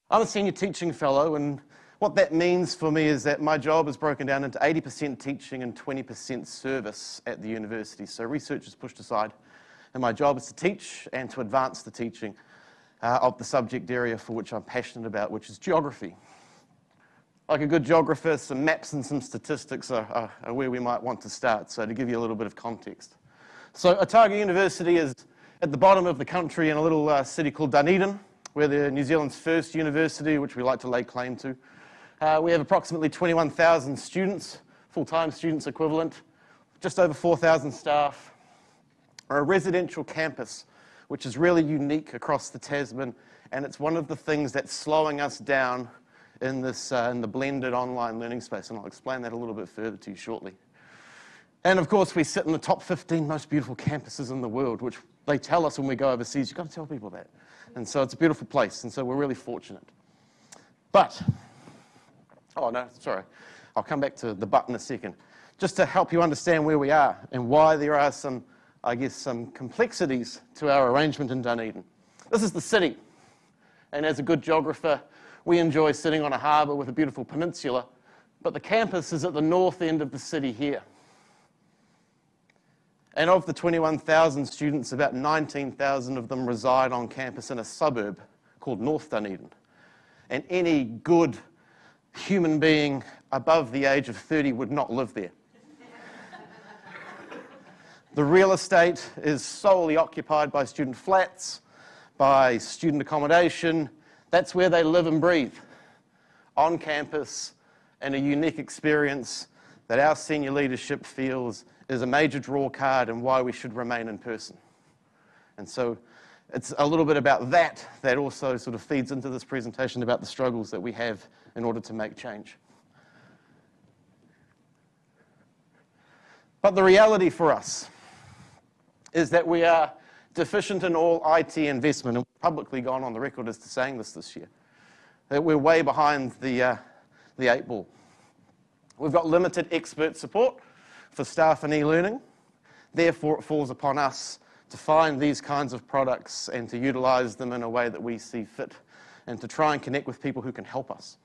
I'm a senior teaching fellow, and what that means for me is that my job is broken down into 80% teaching and 20% service at the university. So research is pushed aside, and my job is to teach and to advance the teaching of the subject area for which I'm passionate about, which is geography. Like a good geographer, some maps and some statistics are where we might want to start, so to give you a little bit of context. So Otago University is at the bottom of the country in a little city called Dunedin. We're the New Zealand's first university, which we like to lay claim to. We have approximately 21,000 students, full-time students equivalent, just over 4,000 staff. We're a residential campus, which is really unique across the Tasman, and it's one of the things that's slowing us down in this in the blended online learning space, and I'll explain that a little bit further to you shortly. And of course, we sit in the top 15 most beautiful campuses in the world, which they tell us when we go overseas. You've got to tell people that. And so it's a beautiful place, and so we're really fortunate. But, oh no, sorry, I'll come back to the but in a second. Just to help you understand where we are and why there are some, I guess, some complexities to our arrangement in Dunedin. This is the city, and as a good geographer, we enjoy sitting on a harbour with a beautiful peninsula, but the campus is at the north end of the city here. And of the 21,000 students, about 19,000 of them reside on campus in a suburb called North Dunedin. And any good human being above the age of 30 would not live there. The real estate is solely occupied by student flats, by student accommodation. That's where they live and breathe, on campus, and a unique experience that our senior leadership feels is a major draw card and why we should remain in person. And so it's a little bit about that also sort of feeds into this presentation about the struggles that we have in order to make change. But the reality for us is that we are deficient in all IT investment, and we've publicly gone on the record as to saying this year, that we're way behind the 8 ball. We've got limited expert support for staff and e-learning. Therefore, it falls upon us to find these kinds of products and to utilise them in a way that we see fit and to try and connect with people who can help us.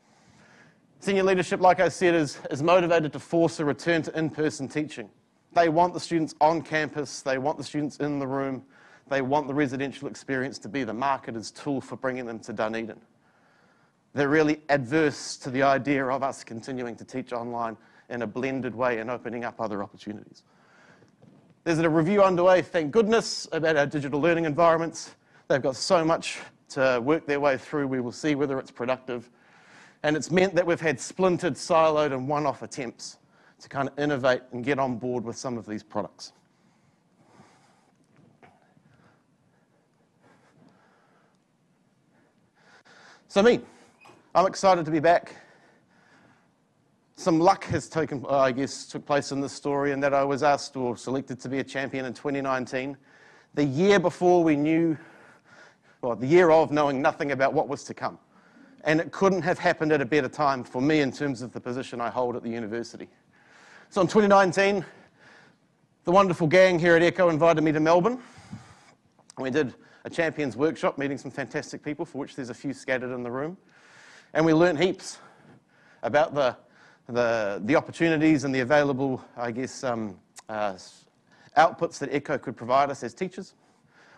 Senior leadership, like I said, is motivated to force a return to in-person teaching. They want the students on campus, they want the students in the room, they want the residential experience to be the marketer's tool for bringing them to Dunedin. They're really adverse to the idea of us continuing to teach online in a blended way and opening up other opportunities. There's a review underway, thank goodness, about our digital learning environments. They've got so much to work their way through. We will see whether it's productive. And it's meant that we've had splintered, siloed, and one-off attempts to kind of innovate and get on board with some of these products. So I'm excited to be back. Some luck has took place in this story in that I was asked or selected to be a champion in 2019, the year before we knew, well, the year of knowing nothing about what was to come. And it couldn't have happened at a better time for me in terms of the position I hold at the university. So in 2019, the wonderful gang here at Echo invited me to Melbourne. We did a champions workshop, meeting some fantastic people, for which there's a few scattered in the room. And we learned heaps about the opportunities and the available, I guess, outputs that Echo could provide us as teachers.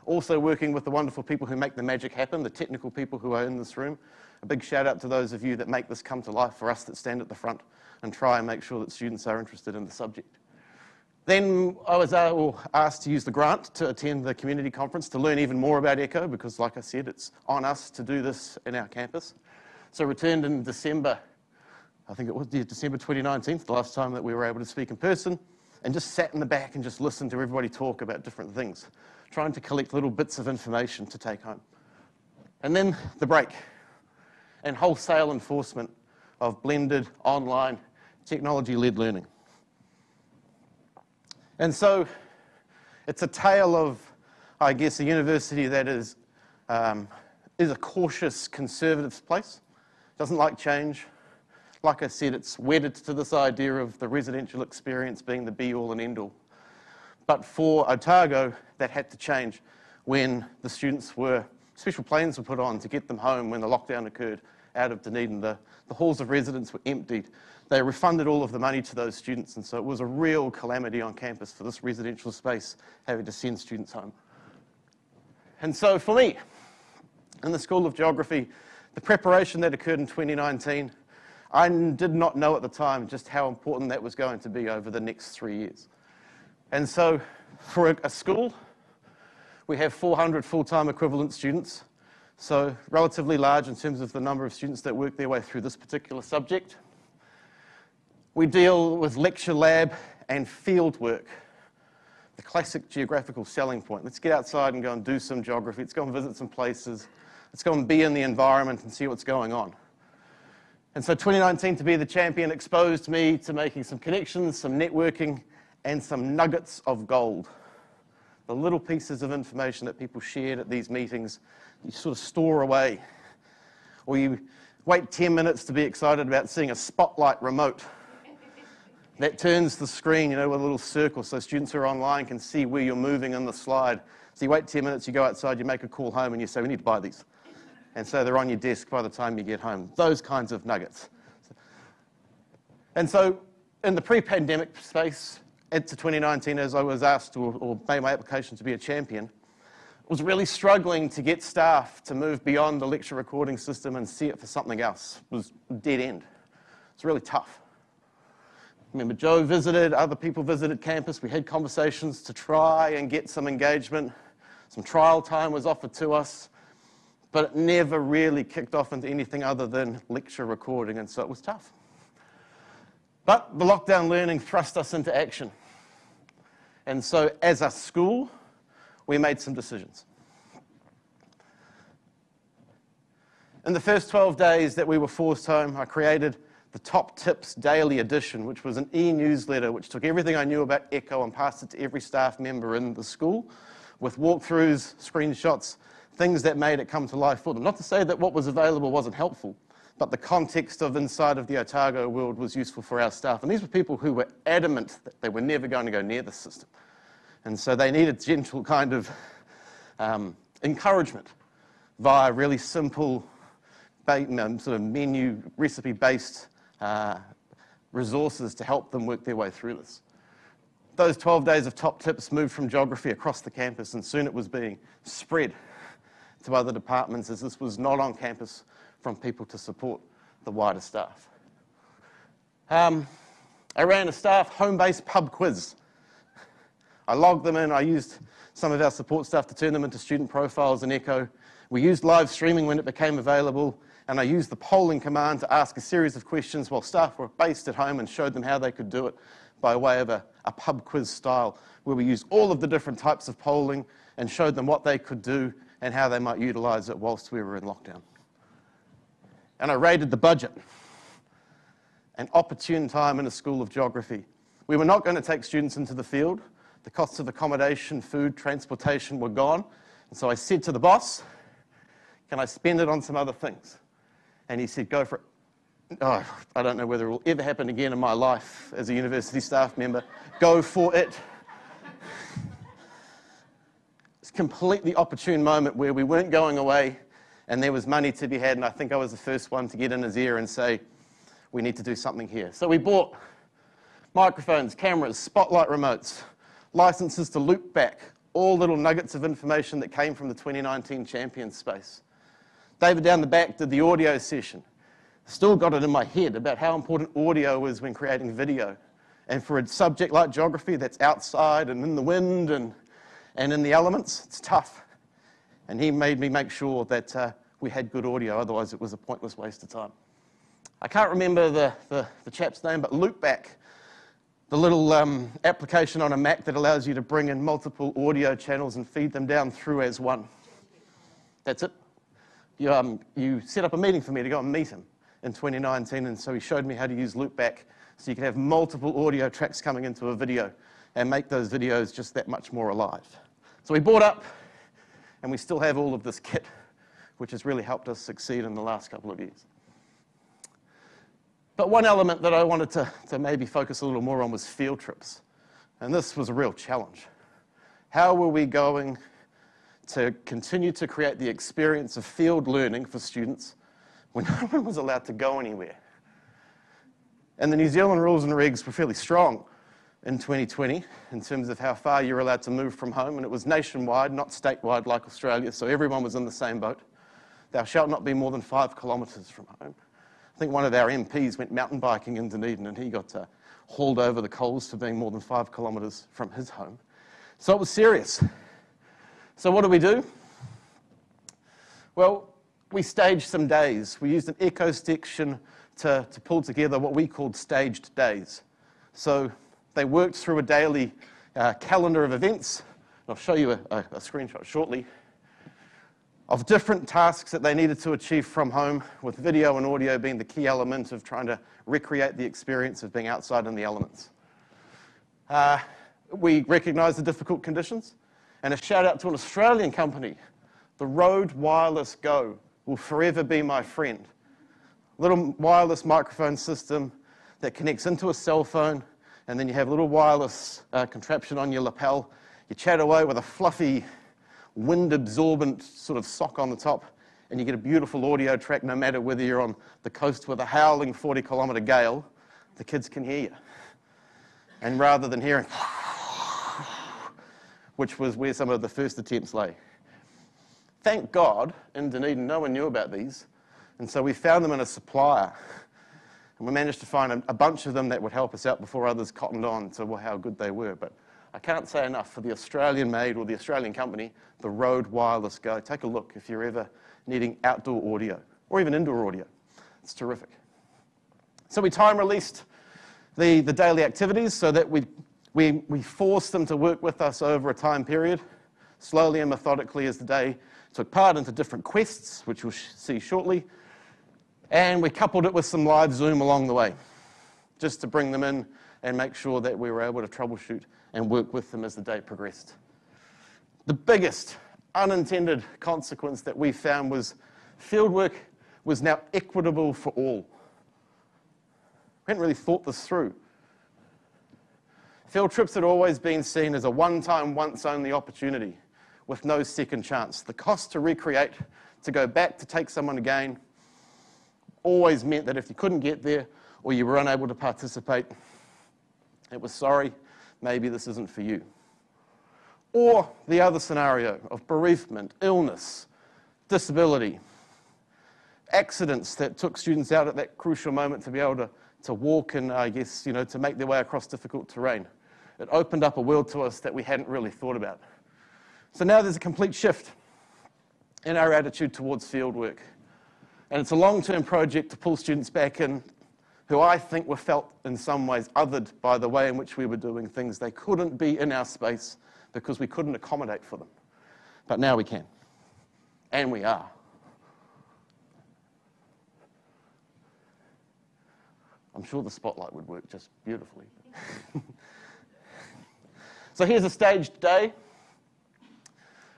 Also working with the wonderful people who make the magic happen, the technical people who are in this room. A big shout out to those of you that make this come to life for us that stand at the front and try and make sure that students are interested in the subject. Then I was asked to use the grant to attend the community conference to learn even more about Echo because, like I said, it's on us to do this in our campus. So returned in December, I think it was December 2019, the last time that we were able to speak in person, and just sat in the back and just listened to everybody talk about different things, trying to collect little bits of information to take home. And then the break and wholesale enforcement of blended online technology-led learning. And so it's a tale of, I guess, a university that is a cautious, conservative place, doesn't like change. Like I said, it's wedded to this idea of the residential experience being the be-all and end-all. But for Otago, that had to change when the students were special planes were put on to get them home when the lockdown occurred out of Dunedin. The halls of residence were emptied. They refunded all of the money to those students, and so it was a real calamity on campus for this residential space having to send students home. And so for me, in the School of Geography, the preparation that occurred in 2019, I did not know at the time just how important that was going to be over the next 3 years. And so for a school, we have 400 full-time equivalent students, so relatively large in terms of the number of students that work their way through this particular subject. We deal with lecture lab and field work, the classic geographical selling point. Let's get outside and go and do some geography. Let's go and visit some places. Let's go and be in the environment and see what's going on. And so 2019, to be the champion, exposed me to making some connections, some networking, and some nuggets of gold. The little pieces of information that people shared at these meetings, you sort of store away. Or you wait 10 minutes to be excited about seeing a spotlight remote that turns the screen, you know, with a little circle so students who are online can see where you're moving in the slide. So you wait 10 minutes, you go outside, you make a call home, and you say, we need to buy these. And so they're on your desk by the time you get home. Those kinds of nuggets. And so in the pre-pandemic space, into 2019, as I was asked or made my application to be a champion, was really struggling to get staff to move beyond the lecture recording system and see it for something else. It was dead end. It's really tough. Remember, Joe visited, other people visited campus. We had conversations to try and get some engagement. Some trial time was offered to us, but it never really kicked off into anything other than lecture recording, and so it was tough. But the lockdown learning thrust us into action. And so as a school, we made some decisions. In the first 12 days that we were forced home, I created the Top Tips Daily Edition, which was an e-newsletter which took everything I knew about Echo and passed it to every staff member in the school with walkthroughs, screenshots, things that made it come to life for them. Not to say that what was available wasn't helpful, but the context of inside of the Otago world was useful for our staff. And these were people who were adamant that they were never going to go near the system. And so they needed gentle kind of encouragement via really simple sort of menu recipe-based resources to help them work their way through this. Those 12 days of Top Tips moved from geography across the campus, and soon it was being spread to other departments as this was not on campus from people to support the wider staff. I ran a staff home-based pub quiz. I logged them in. I used some of our support staff to turn them into student profiles in Echo. We used live streaming when it became available, and I used the polling command to ask a series of questions while staff were based at home and showed them how they could do it by way of a pub quiz style, where we used all of the different types of polling and showed them what they could do and how they might utilize it whilst we were in lockdown. And I rated the budget. An opportune time in a School of Geography. We were not going to take students into the field. The costs of accommodation, food, transportation were gone. And so I said to the boss, can I spend it on some other things? And he said, go for it. Oh, I don't know whether it will ever happen again in my life as a university staff member. Go for it. It's a completely opportune moment where we weren't going away and there was money to be had, and I think I was the first one to get in his ear and say, we need to do something here. So we bought microphones, cameras, spotlight remotes, licenses to loop back, all little nuggets of information that came from the 2019 Champions space. David down the back did the audio session. Still got it in my head about how important audio is when creating video. And for a subject like geography that's outside and in the wind and in the elements, it's tough. And he made me make sure that we had good audio, otherwise it was a pointless waste of time. I can't remember the chap's name, but Loopback, the little application on a Mac that allows you to bring in multiple audio channels and feed them down through as one. That's it. You set up a meeting for me to go and meet him in 2019, and so he showed me how to use Loopback so you could have multiple audio tracks coming into a video and make those videos just that much more alive. So we bought up, and we still have all of this kit, which has really helped us succeed in the last couple of years. But one element that I wanted to maybe focus a little more on was field trips. And this was a real challenge. How were we going to continue to create the experience of field learning for students when no one was allowed to go anywhere. And the New Zealand rules and regs were fairly strong in 2020 in terms of how far you're allowed to move from home, and it was nationwide, not statewide like Australia, so everyone was in the same boat. Thou shalt not be more than 5 kilometres from home. I think one of our MPs went mountain biking in Dunedin and he got hauled over the coals for being more than 5 kilometres from his home. So it was serious. So what do? Well, we staged some days. We used an echo section to pull together what we called staged days. So they worked through a daily calendar of events. I'll show you a screenshot shortly of different tasks that they needed to achieve from home, with video and audio being the key element of trying to recreate the experience of being outside in the elements. We recognised the difficult conditions, and a shout out to an Australian company, the Rode Wireless Go will forever be my friend. Little wireless microphone system that connects into a cell phone, and then you have a little wireless contraption on your lapel. You chat away with a fluffy, wind-absorbent sort of sock on the top, and you get a beautiful audio track no matter whether you're on the coast with a howling 40-kilometre gale, the kids can hear you. And rather than hearing, which was where some of the first attempts lay. Thank God, in Dunedin, no one knew about these, and so we found them in a supplier. And we managed to find a bunch of them that would help us out before others cottoned on to how good they were. But I can't say enough for the Australian-made or the Australian company, the Rode Wireless Go. Take a look if you're ever needing outdoor audio or even indoor audio. It's terrific. So we time-released the daily activities so that we forced them to work with us over a time period, slowly and methodically as the day took part into different quests, which we'll see shortly. And we coupled it with some live Zoom along the way, just to bring them in and make sure that we were able to troubleshoot and work with them as the day progressed. The biggest unintended consequence that we found was fieldwork was now equitable for all. We hadn't really thought this through. Field trips had always been seen as a one-time, once-only opportunity with no second chance. The cost to recreate, to go back to take someone again, always meant that if you couldn't get there or you were unable to participate, it was sorry, maybe this isn't for you. Or the other scenario of bereavement, illness, disability, accidents that took students out at that crucial moment to be able to walk and, I guess, to make their way across difficult terrain. It opened up a world to us that we hadn't really thought about. So now there's a complete shift in our attitude towards fieldwork. And it's a long-term project to pull students back in who I think were felt in some ways othered by the way in which we were doing things. They couldn't be in our space because we couldn't accommodate for them. But now we can. And we are. I'm sure the spotlight would work just beautifully. So here's a staged day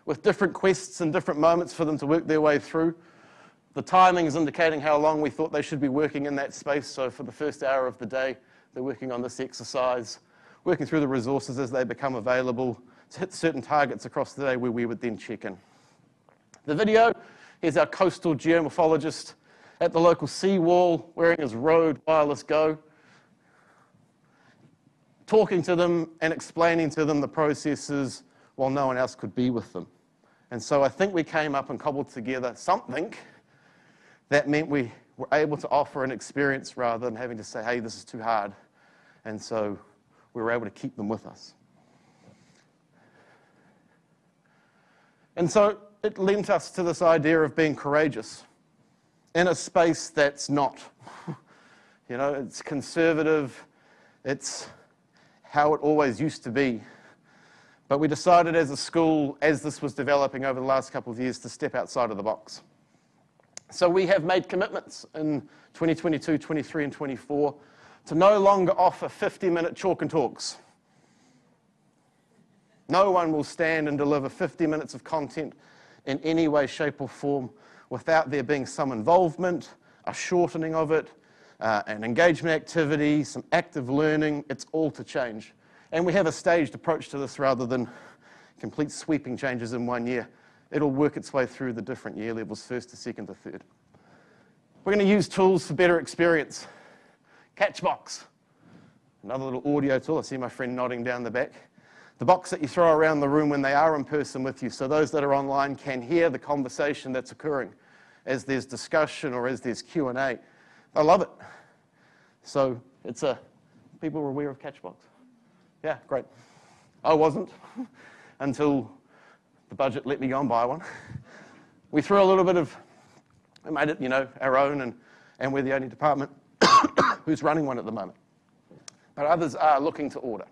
with different quests and different moments for them to work their way through. The timing is indicating how long we thought they should be working in that space. So for the first hour of the day, they're working on this exercise, working through the resources as they become available to hit certain targets across the day where we would then check in. The video, here's our coastal geomorphologist at the local seawall wearing his Rode Wireless Go, talking to them and explaining to them the processes while no one else could be with them. And so I think we came up and cobbled together something that meant we were able to offer an experience rather than having to say, hey, this is too hard. And so we were able to keep them with us. And so it lent us to this idea of being courageous in a space that's not. It's conservative. It's how it always used to be. But we decided as a school, as this was developing over the last couple of years, to step outside of the box. So we have made commitments in 2022, 23, and 24 to no longer offer 50-minute chalk and talks. No one will stand and deliver 50 minutes of content in any way, shape, or form without there being some involvement, a shortening of it, an engagement activity, some active learning. It's all to change. And we have a staged approach to this rather than complete sweeping changes in one year. it'll work its way through the different year levels, first to second to third. We're going to use tools for better experience. Catchbox, another little audio tool. I see my friend nodding down the back. The box that you throw around the room when they are in person with you, so those that are online can hear the conversation that's occurring as there's discussion or as there's Q&A. I love it. So people are aware of Catchbox. Yeah, great. I wasn't until the budget let me go and buy one. We threw a little bit of, we made it, our own, and we're the only department who's running one at the moment. But others are looking to order.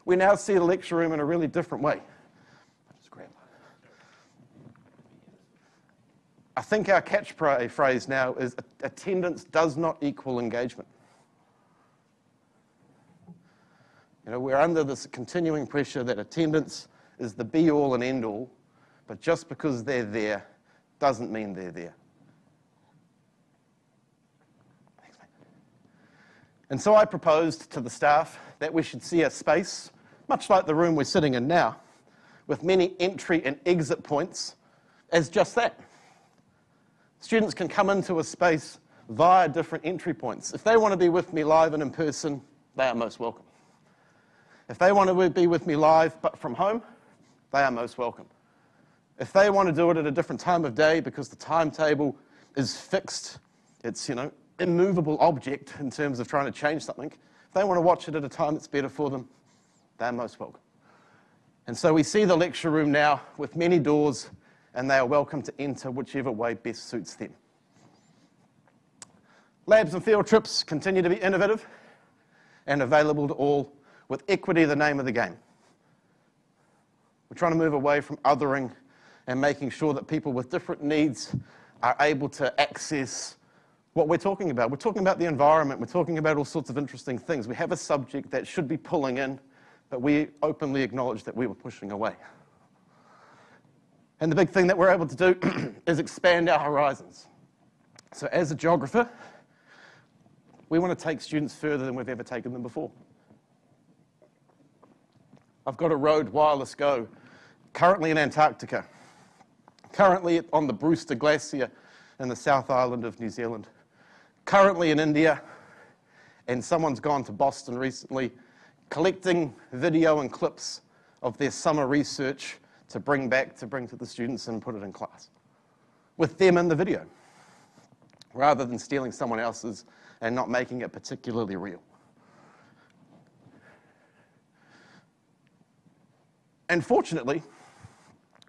We now see the lecture room in a really different way. I think our catchphrase now is attendance does not equal engagement. We're under this continuing pressure that attendance is the be-all and end-all, but just because they're there doesn't mean they're there. Thanks, mate. And so I proposed to the staff that we should see a space, much like the room we're sitting in now, with many entry and exit points as just that. Students can come into a space via different entry points. If they want to be with me live and in person, they are most welcome. If they want to be with me live but from home, they are most welcome. If they want to do it at a different time of day because the timetable is fixed, it's, immovable object in terms of trying to change something, if they want to watch it at a time that's better for them, they're most welcome. And so we see the lecture room now with many doors, and they are welcome to enter whichever way best suits them. Labs and field trips continue to be innovative and available to all, with equity the name of the game. We're trying to move away from othering and making sure that people with different needs are able to access what we're talking about. We're talking about the environment. We're talking about all sorts of interesting things. We have a subject that should be pulling in, but we openly acknowledge that we were pushing away. And the big thing that we're able to do is expand our horizons. So as a geographer, we want to take students further than we've ever taken them before. I've got a Rode Wireless Go, currently in Antarctica, currently on the Brewster Glacier in the South Island of New Zealand, currently in India, and someone's gone to Boston recently, collecting video and clips of their summer research to bring to the students and put it in class, with them in the video, rather than stealing someone else's and not making it particularly real. And fortunately,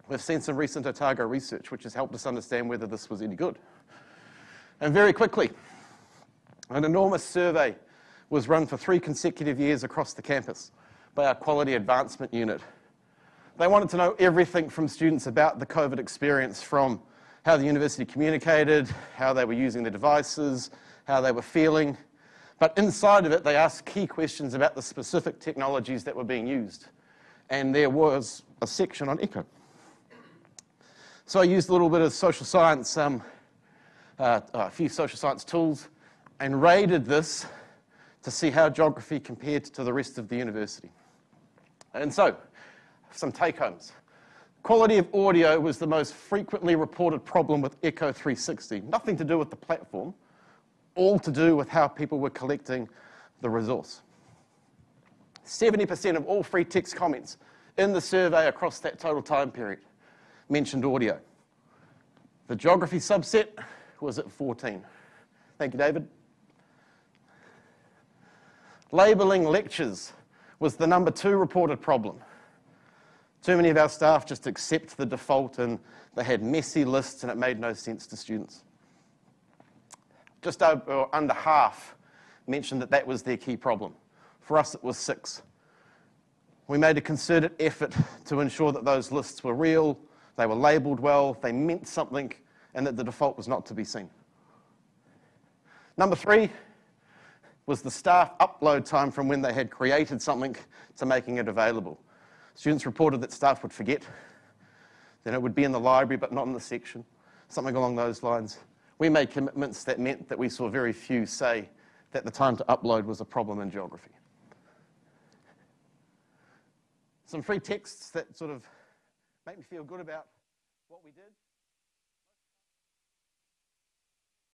we've seen some recent Otago research which has helped us understand whether this was any good. And very quickly, an enormous survey was run for 3 consecutive years across the campus by our Quality Advancement Unit. They wanted to know everything from students about the COVID experience, from how the university communicated, how they were using the devices, how they were feeling. But inside of it, they asked key questions about the specific technologies that were being used. And there was a section on echo. So I used a little bit of social science, a few social science tools, and rated this to see how geography compared to the rest of the university. And so, some take-homes. Quality of audio was the most frequently reported problem with Echo 360. Nothing to do with the platform, all to do with how people were collecting the resource. 70% of all free text comments in the survey across that total time period mentioned audio. The geography subset was at 14. Thank you, David. Labeling lectures was the number 2 reported problem. Too many of our staff just accept the default, and they had messy lists and it made no sense to students. Just under half mentioned that that was their key problem. For us, it was 6. We made a concerted effort to ensure that those lists were real, they were labelled well, they meant something, and that the default was not to be seen. Number 3 was the staff upload time from when they had created something to making it available. Students reported that staff would forget, then it would be in the library but not in the section, something along those lines. We made commitments that meant that we saw very few say that the time to upload was a problem in geography. Some free texts that sort of make me feel good about what we did.